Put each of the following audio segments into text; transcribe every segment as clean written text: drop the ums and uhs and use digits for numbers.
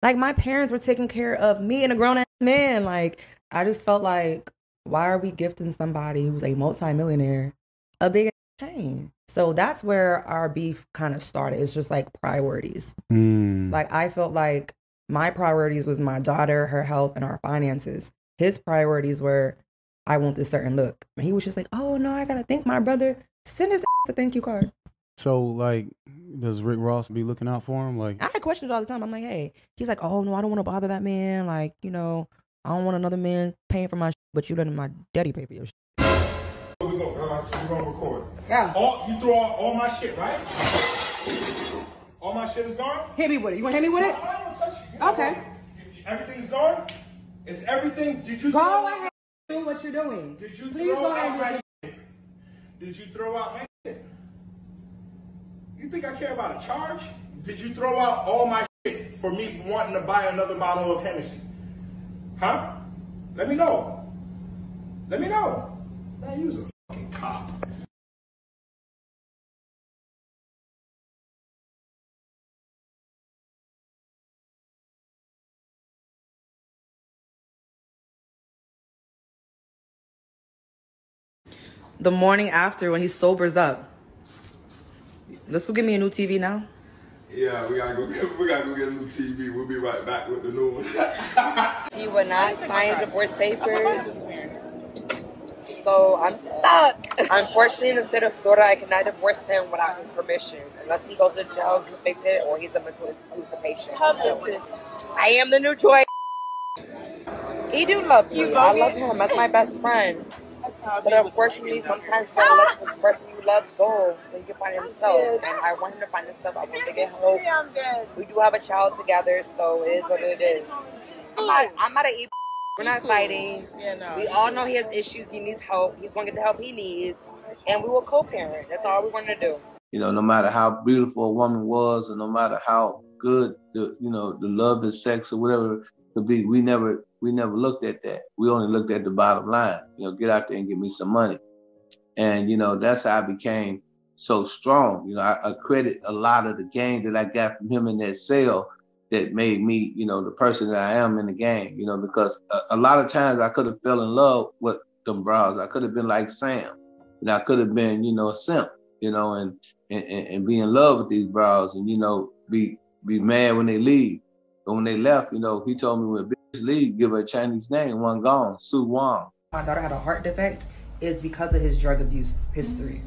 Like, my parents were taking care of me and a grown-ass man. Like, I just felt like, why are we gifting somebody who's a multimillionaire a big chain? So that's where our beef kind of started. It's just like priorities. Like, I felt like my priorities was my daughter, her health, and our finances. His priorities were, I want this certain look. And he was just like, oh no, I gotta thank my brother. Send his a thank you card. So, like, does Rick Ross be looking out for him? Like, I question it all the time. I'm like, hey, he's like, oh no, I don't want to bother that man. Like, you know, I don't want another man paying for my shit, but you letting my daddy pay for your shit. Here we go, so we're gonna record. Yeah. You throw out all my shit, right? All my shit is gone? Hit me with it. You want to hit me with it? I don't want to touch you. Okay. Everything's gone? Is everything? Did you go ahead and do what you're doing? Did you Please throw go ahead out and my shit? Did you throw out my shit? You think I care about a charge? Did you throw out all my shit for me wanting to buy another bottle of Hennessy? Huh? Let me know. Let me know. Man, you was a fucking cop. The morning after, when he sobers up. Let's go get me a new TV now. Yeah, we gotta go get a new TV. We'll be right back with the new one. She would not sign divorce papers, so I'm stuck. Unfortunately, in the state of Florida, I cannot divorce him without his permission, unless he goes to jail, convicted, or he's a mental institution patient. I am the new choice. He do love me. I love him. That's my best friend. But unfortunately, sometimes you gotta let this person you love go so you can find himself. And I want him to find himself. I want him to get hope. We do have a child together, so it is what it is. I'm not an e. We're not fighting. We all know he has issues. He needs help. He's going to get the help he needs. And we will co-parent. That's all we want to do. You know, no matter how beautiful a woman was, and no matter how good the love and sex or whatever it could be, we never looked at that. We only looked at the bottom line. You know, get out there and get me some money. And, you know, that's how I became so strong. You know, I credit a lot of the game that I got from him in that cell that made me, you know, the person that I am in the game, you know, because a lot of times I could have fell in love with them bras. I could have been like Sam. And I could have been, you know, a simp, you know, and be in love with these bras and, you know, be mad when they leave. But when they left, you know, he told me when a bitch leave, give her a Chinese name, one gone, Su Wang. My daughter had a heart defect is because of his drug abuse history.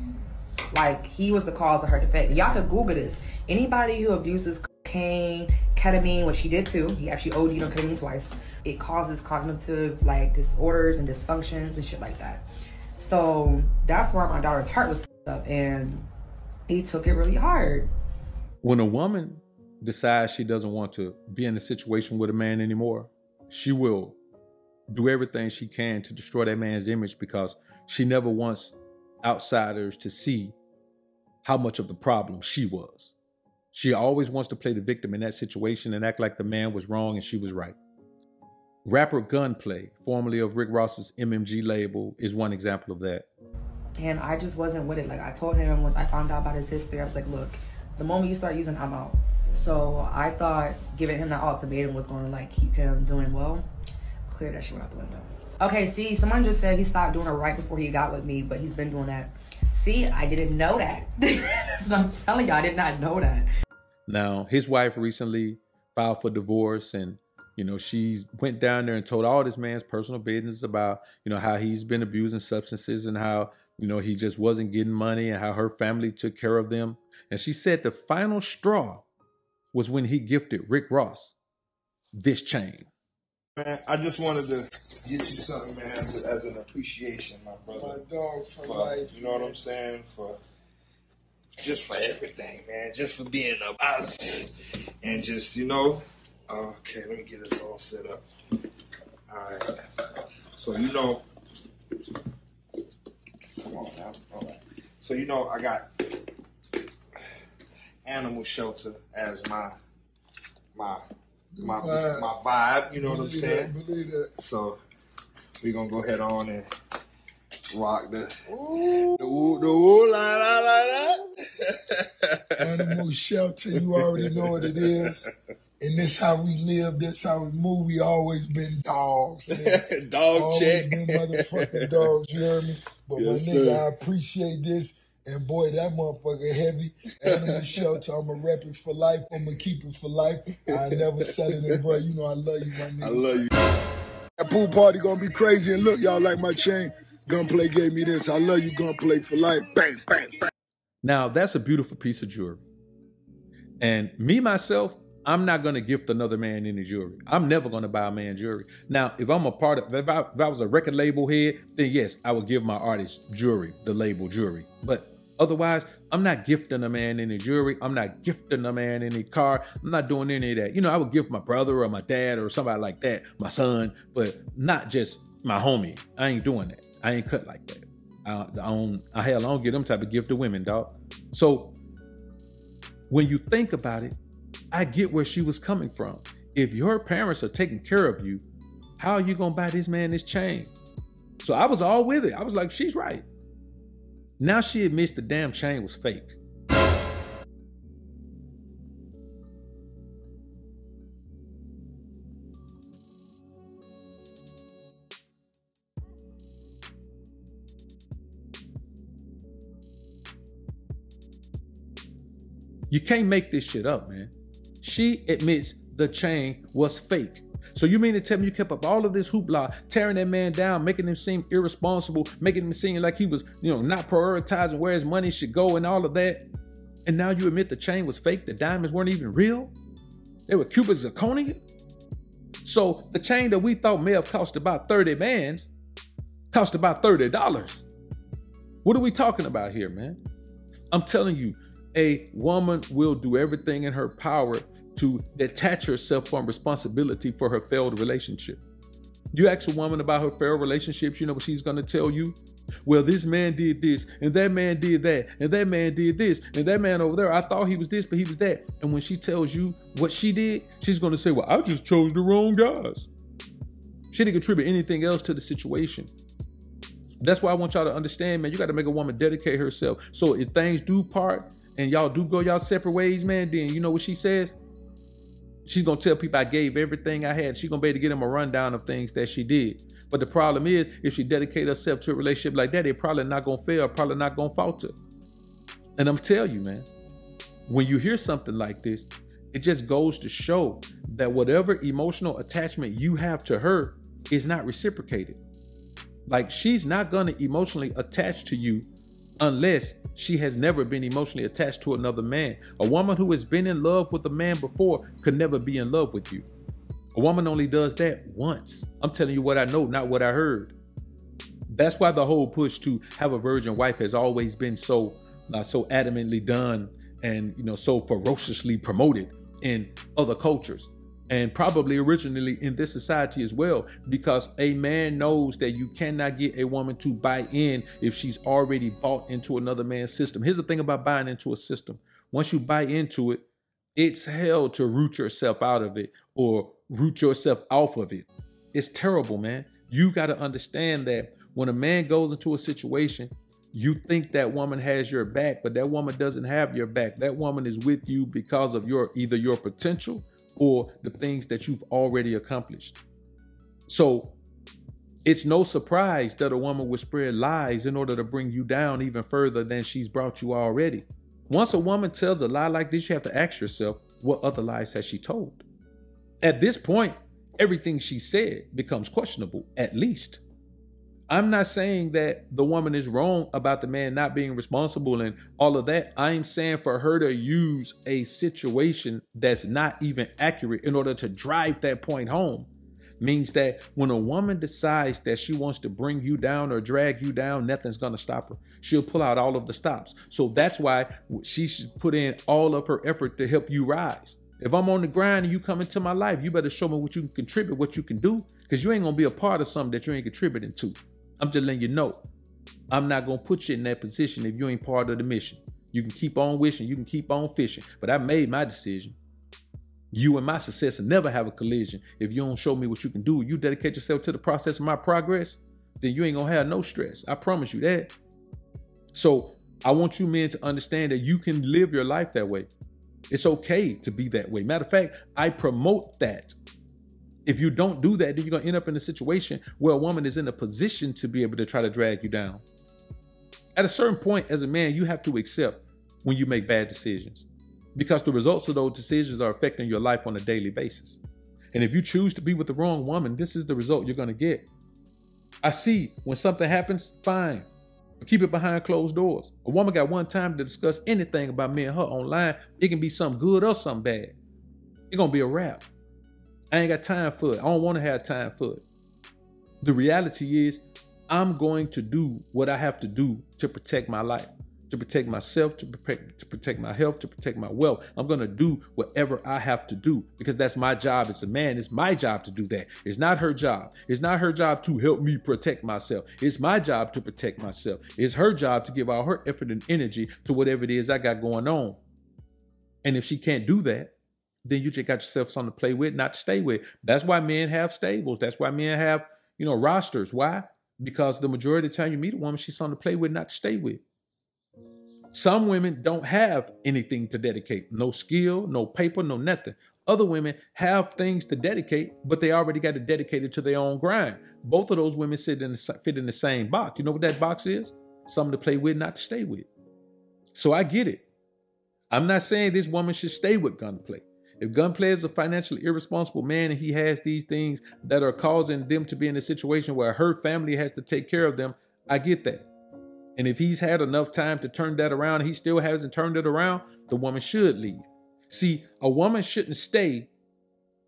Like, he was the cause of her defect. Y'all could Google this. Anybody who abuses cocaine, ketamine, which he did too, he actually OD'd on ketamine twice, it causes cognitive, like, disorders and dysfunctions and shit like that. So that's why my daughter's heart was up, and he took it really hard. When a woman decides she doesn't want to be in a situation with a man anymore, she will do everything she can to destroy that man's image because she never wants outsiders to see how much of the problem she was. She always wants to play the victim in that situation and act like the man was wrong and she was right. Rapper Gunplay, formerly of Rick Ross's MMG label, is one example of that. And I just wasn't with it. Like, I told him once I found out about his history, I was like, look, the moment you start using, I'm out. So I thought giving him that ultimatum was going to, like, keep him doing well. Clear that shit out the window. Okay, see, someone just said he stopped doing it right before he got with me, but he's been doing that. See, I didn't know that. That's what I'm telling you, I did not know that. Now, his wife recently filed for divorce, and, you know, she went down there and told all this man's personal business about, you know, how he's been abusing substances and how, you know, he just wasn't getting money and how her family took care of them. And she said the final straw was when he gifted Rick Ross this chain. Man, I just wanted to get you something, man, as an appreciation, my brother. My dog for life. You know what I'm saying? Just for everything, man. Just for being about it. And just, you know, okay, let me get this all set up. All right. So, you know, come on now. All right. So, you know, I got animal shelter as my vibe, you know what I'm saying? Believe that. So we're gonna go ahead on and rock the woo like that. Animal shelter, you already know what it is. And this how we live, this how we move. We always been dogs. Dog always check. been motherfucking dogs, you hear me? But Yes, my nigga, sir. I appreciate this. And boy, that motherfucker heavy. Animal shelter, I'ma rep it for life. I'ma keep it for life. I never said it, and bro, you know I love you, my nigga. I love you. That pool party gonna be crazy. And look, y'all like my chain. Gunplay gave me this. I love you, Gunplay for life. Bang, bang, bang. Now, that's a beautiful piece of jewelry. And me, myself, I'm not going to gift another man any jewelry. I'm never going to buy a man jewelry. Now, if I'm a part of, if I was a record label head, then yes, I would give my artist jewelry, the label jewelry. But otherwise, I'm not gifting a man any jewelry. I'm not gifting a man any car. I'm not doing any of that. You know, I would gift my brother or my dad or somebody like that, my son, but not just my homie. I ain't doing that. I ain't cut like that. I don't get them type of gift to women, dog. So when you think about it, I get where she was coming from. If your parents are taking care of you, how are you gonna buy this man this chain? So I was all with it. I was like, she's right. Now she admits the damn chain was fake. You can't make this shit up, man. She admits the chain was fake. So you mean to tell me you kept up all of this hoopla, tearing that man down, making him seem irresponsible, making him seem like he was, not prioritizing where his money should go and all of that. And now you admit the chain was fake, the diamonds weren't even real? They were Cuban zirconia? So the chain that we thought may have cost about 30 bands cost about $30. What are we talking about here, man? I'm telling you, a woman will do everything in her power to detach herself from responsibility for her failed relationship. You ask a woman about her failed relationships, you know what she's going to tell you? Well, this man did this, and that man did that, and that man did this, and that man over there, I thought he was this, but he was that. And when she tells you what she did, she's going to say, well, I just chose the wrong guys. She didn't contribute anything else to the situation. That's why I want y'all to understand, man, you got to make a woman dedicate herself. So if things do part and y'all do go y'all separate ways, man, then you know what she says? She's going to tell people I gave everything I had. She's going to be able to get them a rundown of things that she did. But the problem is, if she dedicate herself to a relationship like that, they're probably not going to fail, probably not going to falter. And I'm telling you, man, when you hear something like this, it just goes to show that whatever emotional attachment you have to her is not reciprocated. Like, she's not going to emotionally attach to you unless she has never been emotionally attached to another man. A woman who has been in love with a man before could never be in love with you. A woman only does that once. I'm telling you what I know, not what I heard. That's why the whole push to have a virgin wife has always been so adamantly done and, so ferociously promoted in other cultures. And probably originally in this society as well, because a man knows that you cannot get a woman to buy in if she's already bought into another man's system. Here's the thing about buying into a system. Once you buy into it, it's hell to root yourself out of it or root yourself off of it. It's terrible, man. You got to understand that when a man goes into a situation, you think that woman has your back, but that woman doesn't have your back. That woman is with you because of either your potential or the things that you've already accomplished. So it's no surprise that a woman would spread lies in order to bring you down even further than she's brought you already. Once a woman tells a lie like this, you have to ask yourself, what other lies has she told? At this point, everything she said becomes questionable, at least. I'm not saying that the woman is wrong about the man not being responsible and all of that. I'm saying for her to use a situation that's not even accurate in order to drive that point home means that when a woman decides that she wants to bring you down or drag you down, nothing's going to stop her. She'll pull out all of the stops. So that's why she should put in all of her effort to help you rise. If I'm on the grind and you come into my life, you better show me what you can contribute, what you can do, because you ain't going to be a part of something that you ain't contributing to. I'm just letting you know, I'm not going to put you in that position if you ain't part of the mission. You can keep on wishing, you can keep on fishing, but I made my decision. You and my success will never have a collision. If you don't show me what you can do, you dedicate yourself to the process of my progress, then you ain't going to have no stress. I promise you that. So I want you men to understand that you can live your life that way. It's okay to be that way. Matter of fact, I promote that. If you don't do that, then you're going to end up in a situation where a woman is in a position to be able to try to drag you down. At a certain point, as a man, you have to accept when you make bad decisions, because the results of those decisions are affecting your life on a daily basis. And if you choose to be with the wrong woman, this is the result you're going to get. I see when something happens, fine. But keep it behind closed doors. A woman got one time to discuss anything about me and her online. It can be something good or something bad. It's going to be a wrap. I ain't got time for it. I don't want to have time for it. The reality is I'm going to do what I have to do to protect my life, to protect myself, to protect my health, to protect my wealth. I'm going to do whatever I have to do because that's my job as a man. It's my job to do that. It's not her job. It's not her job to help me protect myself. It's my job to protect myself. It's her job to give all her effort and energy to whatever it is I got going on. And if she can't do that, then you just got yourself something to play with, not to stay with. That's why men have stables. That's why men have, rosters. Why? Because the majority of the time you meet a woman, she's something to play with, not to stay with. Some women don't have anything to dedicate. No skill, no paper, no nothing. Other women have things to dedicate, but they already got it dedicated to their own grind. Both of those women fit in the same box. You know what that box is? Something to play with, not to stay with. So I get it. I'm not saying this woman should stay with Gunplay. If Gunplay is a financially irresponsible man and he has these things that are causing them to be in a situation where her family has to take care of them, I get that. And if he's had enough time to turn that around and he still hasn't turned it around, the woman should leave. See, a woman shouldn't stay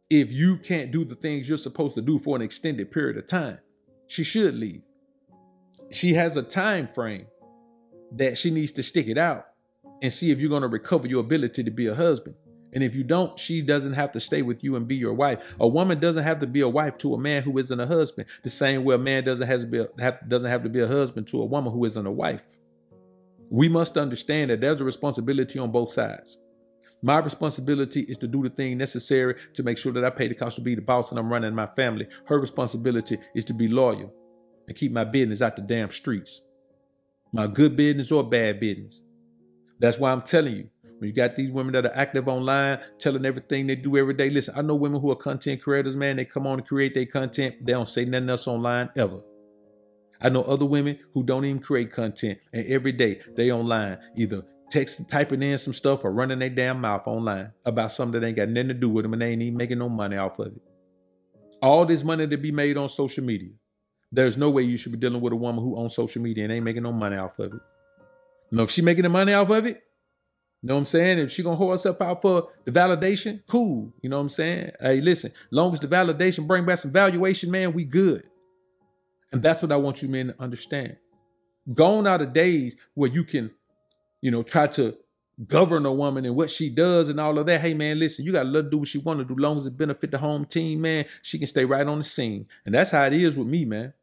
if you can't do the things you're supposed to do for an extended period of time. She should leave. She has a time frame that she needs to stick it out and see if you're going to recover your ability to be a husband. And if you don't, she doesn't have to stay with you and be your wife. A woman doesn't have to be a wife to a man who isn't a husband. The same way a man doesn't have to be a husband to a woman who isn't a wife. We must understand that there's a responsibility on both sides. My responsibility is to do the thing necessary to make sure that I pay the cost to be the boss and I'm running my family. Her responsibility is to be loyal and keep my business out the damn streets. My good business or bad business. That's why I'm telling you. When you got these women that are active online, telling everything they do every day. Listen, I know women who are content creators, man. They come on and create their content. They don't say nothing else online ever. I know other women who don't even create content. And every day they online, either typing in some stuff or running their damn mouth online about something that ain't got nothing to do with them and they ain't even making no money off of it. All this money to be made on social media. There's no way you should be dealing with a woman who owns social media and ain't making no money off of it. If she making the money off of it, you know what I'm saying? If she gonna hold herself out for the validation, cool. You know what I'm saying? Hey, listen, long as the validation bring back some valuation, man, we good. And that's what I want you men to understand. Gone are the days where you can, try to govern a woman and what she does and all of that. Hey, man, listen, you gotta let her do what she want to do. Long as it benefit the home team, man, she can stay right on the scene. And that's how it is with me, man.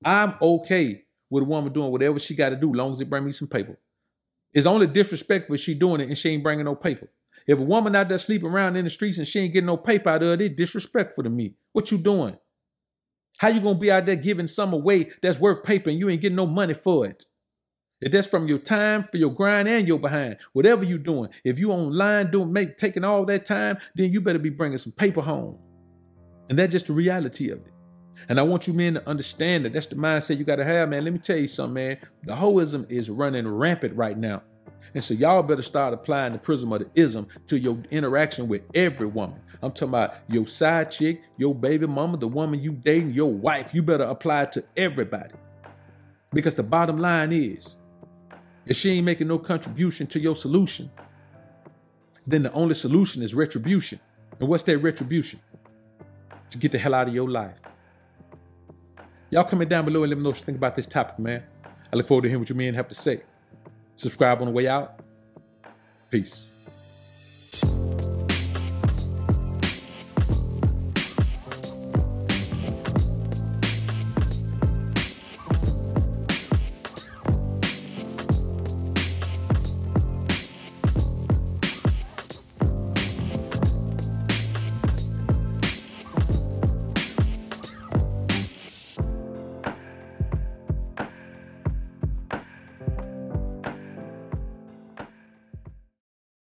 I'm okay with a woman doing whatever she got to do, long as it bring me some paper. It's only disrespectful if she doing it and she ain't bringing no paper. If a woman out there sleeping around in the streets and she ain't getting no paper out of it, it's disrespectful to me. What you doing? How you gonna be out there giving some away that's worth paper and you ain't getting no money for it? If that's from your time, for your grind and your behind, whatever you doing. If you online taking all that time, then you better be bringing some paper home. And that's just the reality of it. And I want you men to understand that that's the mindset you got to have, man. Let me tell you something, man. The hoism is running rampant right now. And so y'all better start applying the prism of the ism to your interaction with every woman. I'm talking about your side chick, your baby mama, the woman you dating, your wife. You better apply it to everybody. Because the bottom line is, if she ain't making no contribution to your solution, then the only solution is retribution. And what's that retribution? To get the hell out of your life. Y'all comment down below and let me know what you think about this topic, man. I look forward to hearing what you men have to say. Subscribe on the way out. Peace.